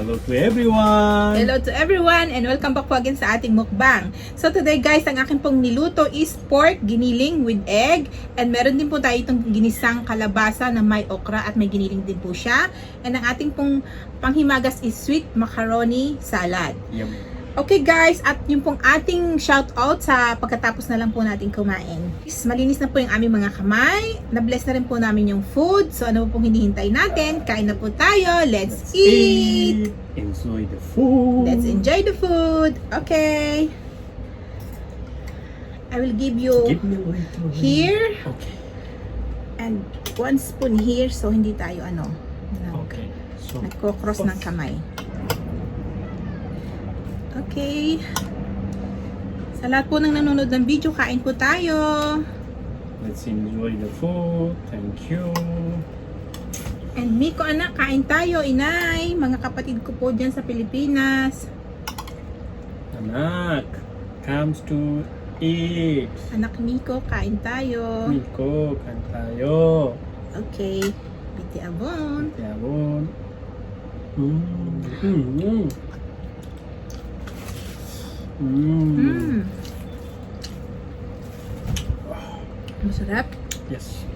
Hello to everyone! Hello to everyone and welcome back po again sa ating mukbang. So today guys, ang akin pong niluto is pork giniling with egg. And meron din po tayo itong ginisang kalabasa na may okra at may giniling din po siya. And ang ating pong panghimagas is sweet macaroni salad. Yum. Okay guys, at yung pong ating shout out sa pagkatapos na lang po natin kumain. Malinis na po yung aming mga kamay. Na-bless na rin po namin yung food. So ano po pong hinihintay natin? Kain na po tayo. Let's eat! Enjoy the food! Let's enjoy the food. Okay. I will give you Give me a little here Okay. and 1 spoon here so hindi tayo Okay. So, nagko-cross ng kamay. Okay. Sa lahat po ng nanonood ng video, kain po tayo. let's enjoy the food. Thank you. And Miko anak, kain tayo, inay. Mga kapatid ko po dyan sa Pilipinas. Anak, comes to eat. Anak Miko, kain tayo. Miko, kan tayo. Okay. Biti abon. Yabon. Mm. Masarap. Yes.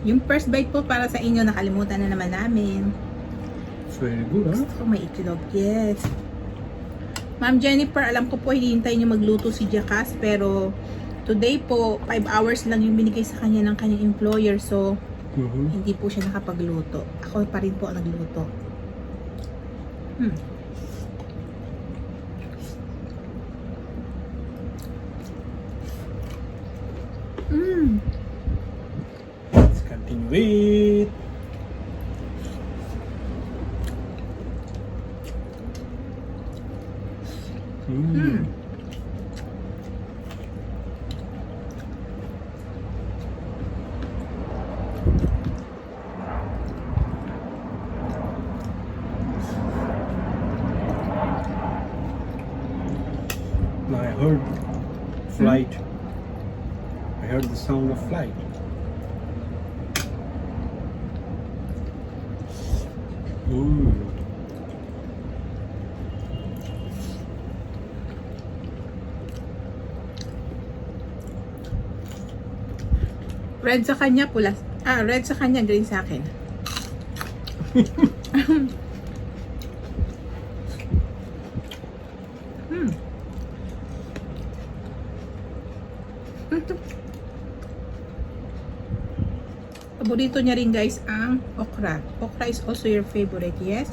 Yung first bite po para sa inyo, nakalimutan na naman namin. It's very good, huh? Gusto ko may itlog. Yes. Ma'am Jennifer, alam ko po hinihintay niyo magluto si Jacas, pero today po 5 hours lang yung binigay sa kanya ng kanyang employer, so hindi po siya nakapagluto. Ako pa rin po ang nagluto. Let's continue it. Now I heard flight. I heard the sound of flight. Red sa kanya, pula. Red sa kanya, green sa akin. Paborito niya rin guys ang okra. Okra is also your favorite, yes?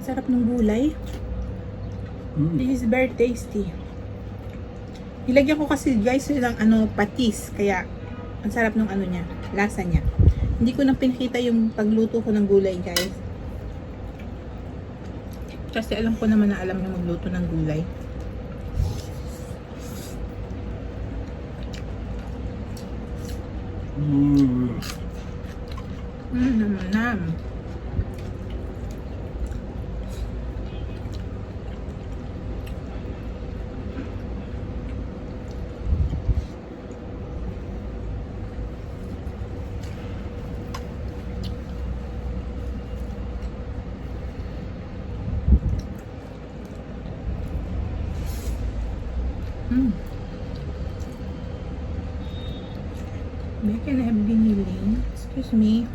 Sarap ng gulay. This is very tasty. Nilagyan ko kasi guys silang patis, kaya ang sarap ng niya, lasa niya. Hindi ko na pinakita yung pagluto ko ng gulay guys. Kasi alam ko naman na alam niyo magluto ng gulay. Nam. Can I have giniling? Excuse me.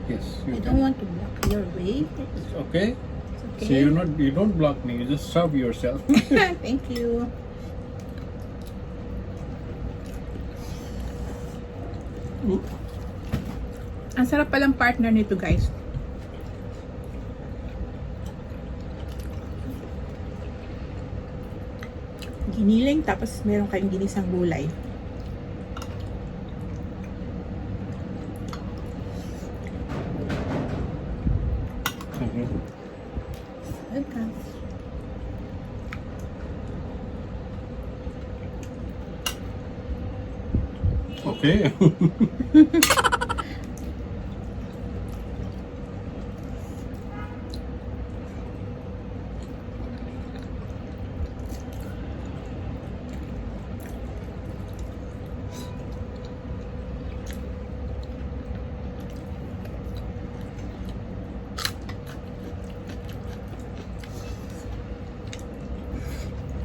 Yes. I don't want to block your way. It's okay. It's okay. So you don't block me. You just serve yourself. Thank you. Ang sarap palang partner nito guys. Giniling tapos meron kayong ginisang gulay. Welcome. Okay.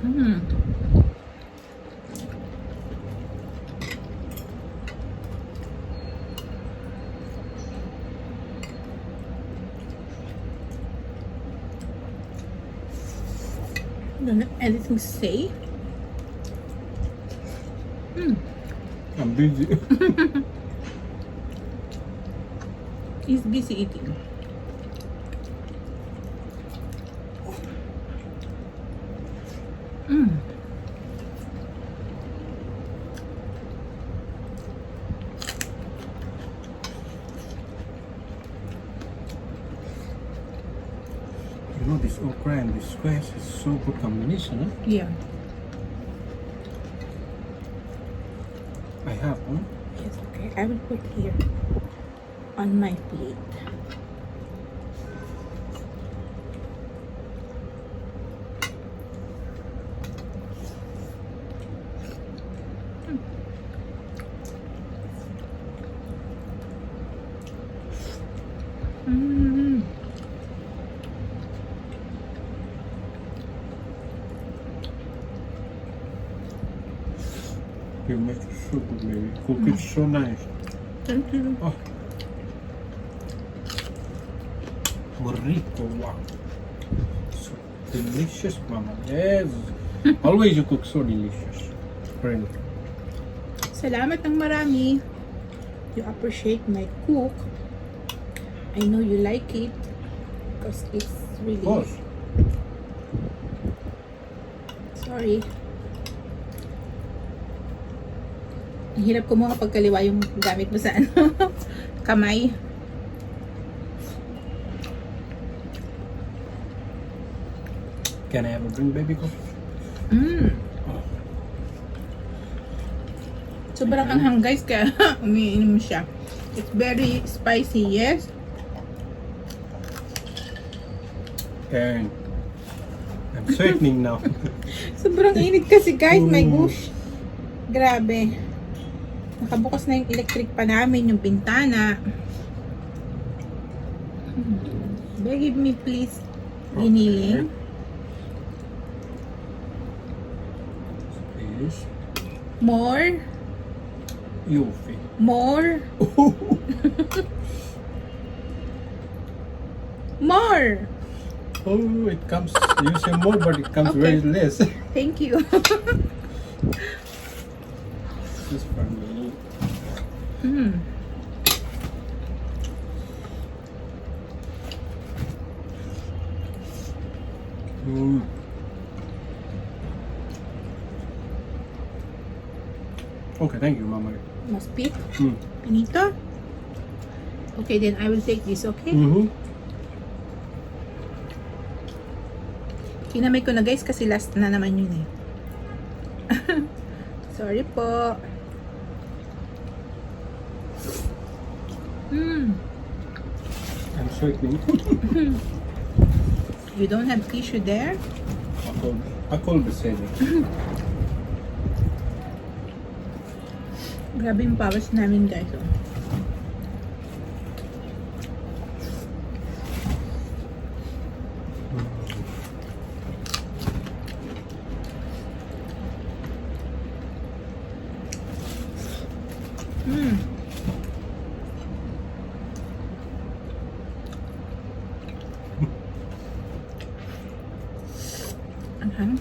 Mm. Don't have anything to say. I'm busy. He's busy eating. You know, this okra and this squash is so good combination, huh? Yeah. I have, huh? Yes, okay. I will put here on my plate. Mm. You make it so good, baby. Cook it so nice. Thank you. Oh. Burrito, wow. So delicious, mama. Yes. Always you cook so delicious. Really. Salamat ng marami. You appreciate my cook. I know you like it because it's really... Of course. Sorry. Ang hirap kumuha pag kaliwa yung gamit mo sa ano, kamay. Can I have a drink, baby? Coffee? Mm. Oh. Sobrang anghang guys, kaya umiinom siya. It's very spicy, yes? And I'm sweatening now. Sobrang init kasi guys, my gosh. Grabe. Nakabukas na yung electric pa namin, yung bintana. Give me please, giniling. Please. More. Yuffie. More. More. Oh, it comes, you say more, but it comes Okay. very less. Thank you. This for me. Mm. Mm. Okay, thank you, Mama. Must be. Mm. Pinito. Okay, then I will take this, okay? Mm-hmm. Kinamay ko na guys kasi last na naman yun eh. Sorry po. I'm sweating. You don't have tissue there? I call the same. Grabe yung pawas namin guys. Oh. Anghang.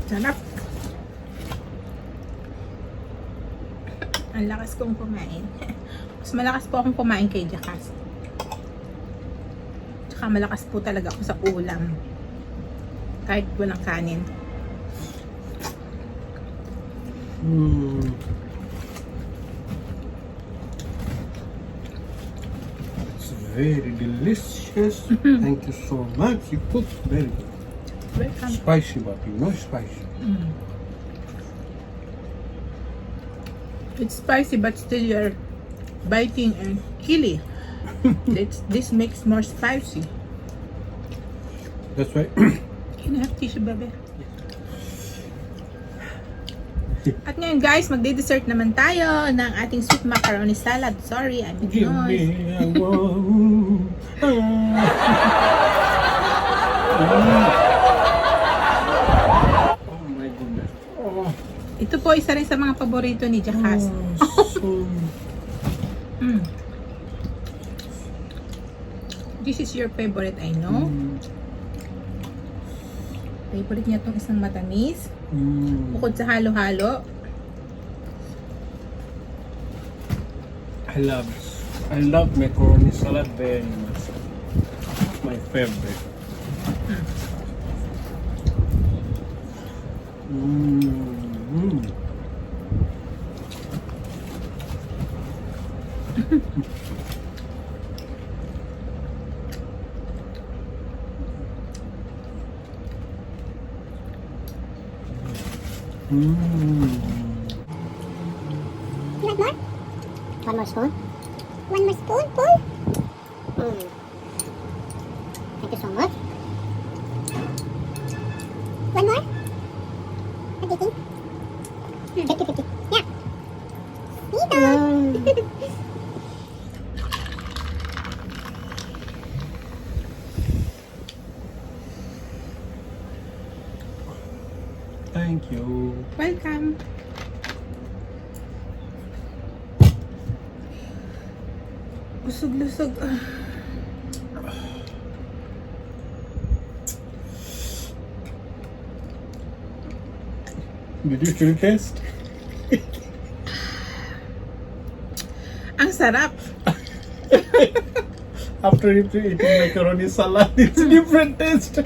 Sarap. Ang lakas kong kumain. Mas malakas po akong kumain kay Jakas. Tsaka malakas po talaga ako sa ulam. Kahit walang kanin. It's very delicious. Thank you so much. You cooked very good. Welcome. Spicy, but you know spicy. It's spicy but still you're biting and chili. This makes more spicy. That's why. Can I have tissue, baby? At ngayon guys, magde-dessert naman tayo ng ating sweet macaroni salad. Sorry, I'm in Give noise. me a one. Oh my goodness. Oh, Ito po isa rin sa mga paborito ni Jakas. so This is your favorite, I know. Favorite niya itong isang matamis. Bukod sa halo-halo. I love macaroni salad very much. It's my favorite. You want more? One more spoon? One more spoon, Paul? Thank you so much. One more? What do you think? 50-50. Yeah. Dito! Thank you. Welcome. Lusog-lusog. Did you still taste? Ang sarap. After eating macaroni salad, it's different taste.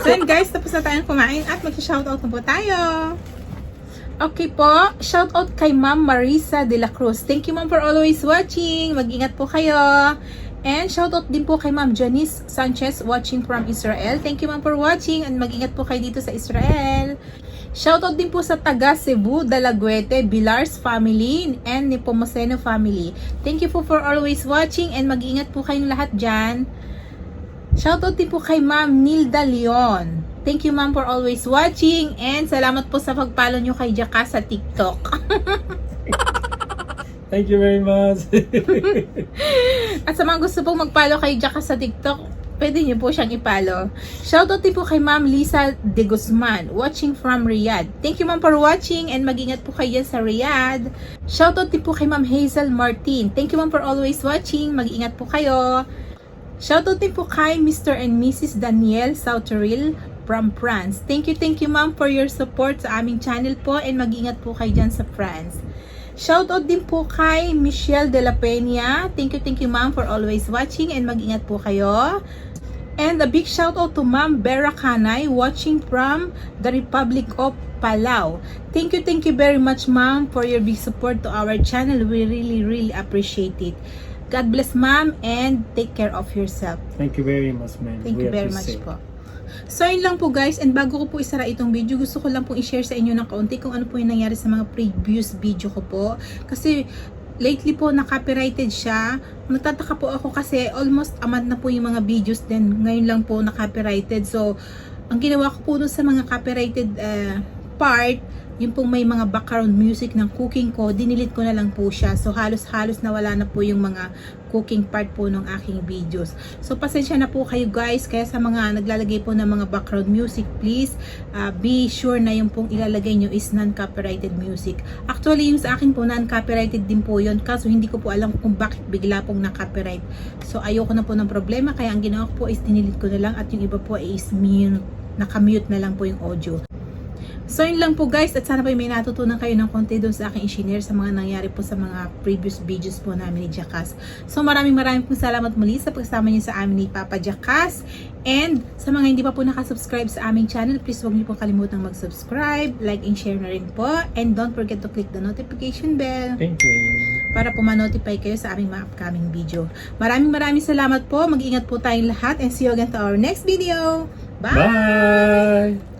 So yun guys, tapos na tayong kumain at mag-shoutout na po tayo. Okay po, shoutout kay Ma'am Marisa de la Cruz. Thank you ma'am for always watching. Mag-ingat po kayo. And shoutout din po kay Ma'am Janice Sanchez watching from Israel. Thank you ma'am for watching and mag-ingat po kayo dito sa Israel. Shoutout din po sa taga Cebu, Dalaguete, Bilars family and Nepomuceno family. Thank you po for always watching and mag-ingat po kayong lahat dyan. Shoutout din po kay Ma'am Nilda Leon. Thank you ma'am for always watching and salamat po sa pagpalo nyo kay Jaka sa TikTok. Thank you very much. At sa mga gusto pong magpalo kay Jaka sa TikTok, pwede nyo po siyang ipalo. Shoutout din po kay Ma'am Lisa De Guzman, watching from Riyadh. Thank you ma'am for watching and mag-ingat po kayo sa Riyadh. Shoutout din po kay Ma'am Hazel Martin. Thank you ma'am for always watching. Mag-ingat po kayo. Shoutout din po kay Mr. and Mrs. Daniel Sauteril from France. Thank you ma'am for your support sa aming channel po and mag-ingat po kayo dyan sa France. Shoutout din po kay Michelle de la Peña. Thank you ma'am for always watching and mag-ingat po kayo. And a big shoutout to Ma'am Vera Canay watching from the Republic of Palau. Thank you very much ma'am for your big support to our channel. We really appreciate it. God bless ma'am and take care of yourself. Thank you very much, man. Thank We you very much appreciate. po. So yun lang po guys, and bago ko po isara itong video, gusto ko lang po i-share sa inyo ng kaunti kung ano po yung nangyari sa mga previous video ko po. Kasi lately po na-copyrighted siya. Nagtataka po ako kasi almost a month na po yung mga videos din. Ngayon lang po na-copyrighted. So ang ginawa ko po dun sa mga copyrighted part, yung pong may mga background music ng cooking ko, dinilit ko na lang po siya. So halos na wala na po yung mga cooking part po ng aking videos. So pasensya na po kayo guys, kaya sa mga naglalagay po ng mga background music, please be sure na yung pong ilalagay nyo is non-copyrighted music. Actually yung sa akin po non-copyrighted din po yun, kaso hindi ko po alam kung bakit bigla pong na-copyright. So ayoko na po ng problema, kaya ang ginawa ko po is dinilit ko na lang at yung iba po is mute, naka-mute na lang po yung audio. So yun lang po guys, at sana po may natutunan kayo ng konti doon sa aking i-share sa mga nangyari po sa mga previous videos po namin ni Jackass. So maraming pong salamat muli sa pagsama niyo sa amin ni Papa Jackass. And sa mga hindi pa po nakasubscribe sa aming channel, please huwag niyo po kalimutang mag-subscribe, like and share na rin po. And don't forget to click the notification bell Thank you. para po ma-notify kayo sa aming mga upcoming video. Maraming salamat po. Mag-ingat po tayong lahat and see you again to our next video. Bye! Bye!